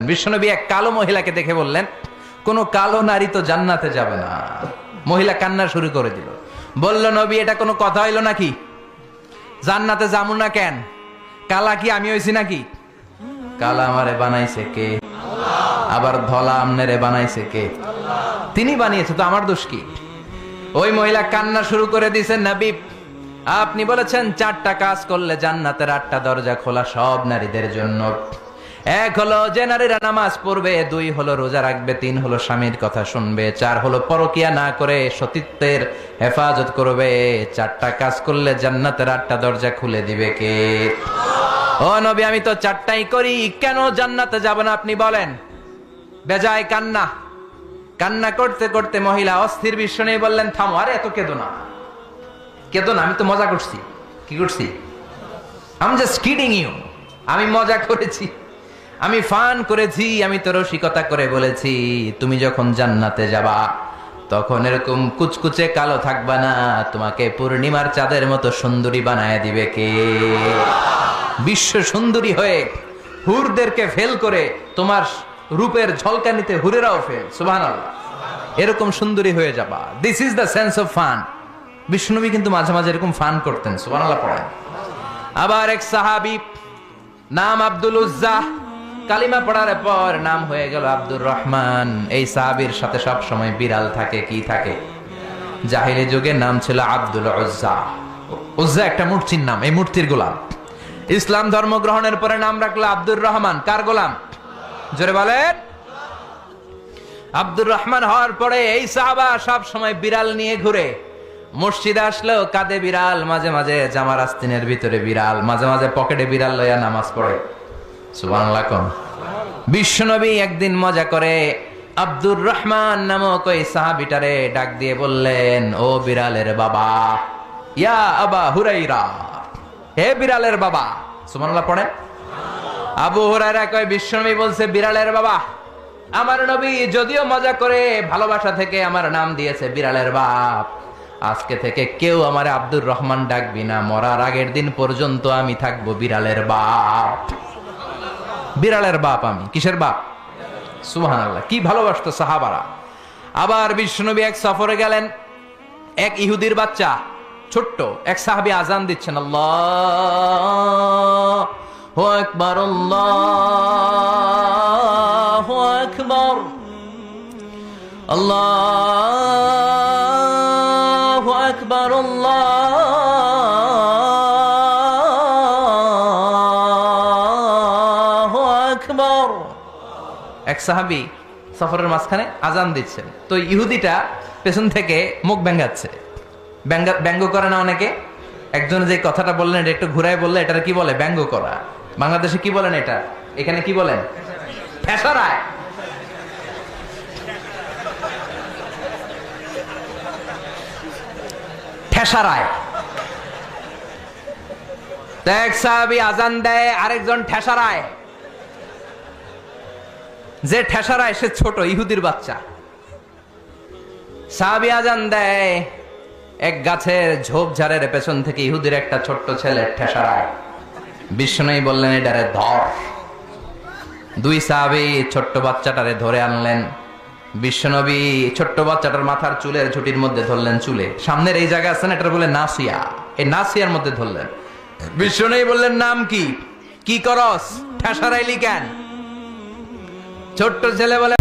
বিশ্বনবী এক কালো মহিলাকে দেখে বললেন, কোন কালো নারী তো জান্নাতে যাবে না। মহিলা কান্না শুরু করে দিল, বলল, নবী এটা কোনো কথা হইল নাকি? জান্নাতে যাবো না কেন? কালা কি আমি হইছি নাকি? কালা আমারে বানাইছে কে? আবার ধলা আমনেরে বানাইছে কে? তিনি বানিয়েছে, তো আমার দোষ কি? ওই মহিলা কান্না শুরু করে দিয়েছে, নবী আপনি বলেছেন 4টা কাজ করলে জান্নাতের 8টা দরজা খোলা সব নারীদের জন্য। 1 হলো যে নারীরা নামাজ পড়বে, 2 হলো রোজা রাখবে, 3 হলো স্বামীর কথা শুনবে, 4 হলো পরকিয়া না করে সতীত্বের হেফাজত করবে। 4টা কাজ করলে জান্নাতের 8টা দরজা খুলে দিবে কে? ও নবী আমি তো 4টাই করি, কেন জান্নাতে যাব না আপনি বলেন? বেজায় কান্না, কান্না করতে করতে মহিলা অস্থির। বিশ্ব নেই বললেন, থামো, আরে এত কেঁদো না, কেঁদো না, আমি তো মজা করছি। কি করছি? I am just kidding you. আমি মজা করেছি, আমি ফান করেছি, আমি তো রসিকতা করে বলেছি তুমি যখন জান্নাতে যাবা তখন এরকম কুচকুচে কালো থাকবা না, তোমাকে পূর্ণিমার চাঁদের মতো সুন্দরী বানায় দিবে কে? বিশ্ব সুন্দরী হয়ে হুরদেরকে ফেল করে তোমার রূপের ঝলকানিতে হুরেরাও ফেল। সুবহানাল্লাহ, এরকম সুন্দরী হয়ে যাবা। This is the sense of fun. বিষ্ণুনবী কিন্তু মাঝে মাঝে এরকম ফান করতেন। সুবহানাল্লাহ পড়েন। আবার এক সাহাবী নাম আব্দুল উজ্জা, কালিমা পড়ার পর নাম হয়ে গেল আব্দুর রহমান। এই সাহাবীর সাথে সব সময় বিড়াল থাকে। কি থাকে? জাহিলি যুগে নাম ছিল আব্দুল উজ্জা। উজ্জা একটা মূর্তির নাম, এই মূর্তির গোলাম। ইসলাম ধর্ম গ্রহণের পরে নাম রাখলো আব্দুর রহমান। কার গোলাম? জোরে বলেন। আব্দুর রহমান হওয়ার পরে এই সাহাবা সব সময় বিড়াল নিয়ে ঘুরে। মসজিদে আসলেও কাঁধে বিড়াল, মাঝে মাঝে জামার আস্তিনের ভিতরে বিড়াল, মাঝে মাঝে পকেটে বিড়াল লইয়া নামাজ পড়ে। সুবহানাল্লাহ কোন। বিশ্বনবী একদিন মজা করে আব্দুর রহমান নামক ওই সাহাবীটারে ডাক দিয়ে বললেন, ও বিড়ালের বাবা, ইয়া আবা হুরাইরা, হে বিড়ালের বাবা। সুবহানাল্লাহ পড়ে। আবু হুরায়রা কয়, বিশ্বনবী বলছে বিড়ালের বাবা। আমার নবী যদিও মজা করে ভালোবাসা থেকে আমার নাম দিয়েছে বিড়ালের বাপ, আজকে থেকে কেউ আমার আব্দুর রহমান ডাকবি না, মরার আগের দিন পর্যন্ত আমি থাকবো বিড়ালের বাপ। বিড়ালের বাপ আমি। কিসের বাপ? সুবহানাল্লাহ, কি ভালোবাসতো সাহাবারা। আবার বিশ্বনবী এক সফরে গেলেন, এক ইহুদির বাচ্চা ছোট্ট এক সাহাবী আজান দিচ্ছেন, আল্লাহু আকবার, আল্লাহু আকবার, আল্লাহু আকবার, আল্লাহু আকবার। এক সাহাবী সফরের মাঝখানে আজান দিচ্ছেন, তো ইহুদিটা পেছন থেকে মুখ ব্যাঙ্গাচ্ছে। ব্যঙ্গ করে না অনেকে? একজন যে কথাটা বললেন এটা একটু ঘুরায় বললে এটার কি বলে? ব্যঙ্গ করা। বাংলাদেশে কি বলেন এটা? এখানে কি বলেন? ঠেসারায়। ঠেসারায়। এক সাহাবী আজান দেয়, আরেকজন ঠেসারায়। যে ঠেসারায় সে ছোট ইহুদির বাচ্চা। সাহাবী আজান দেয়, এক গাছের ঝোপঝাড়ের পেছন থেকে ইহুদির একটা ছোট্ট ছেলে ঠেসারায়। বিষ্ণুই বললেন, এটারে ধর। 2 সাহাবী ছোট্ট বাচ্চাটারে ধরে আনলেন। বিশ্বনবী ছোট্ট বাচ্চাটার মাথার চুলের ঝুটির মধ্যে ধরলেন, চুলে সামনের এই জায়গা আছে না, এটা বলে নাসিয়া, এই নাসিয়ার মধ্যে ধরলেন। বিষ্ণুই বললেন, নাম কি? কি করস? ঠেসারাইলি কেন? ছোট্ট ছেলে বলে,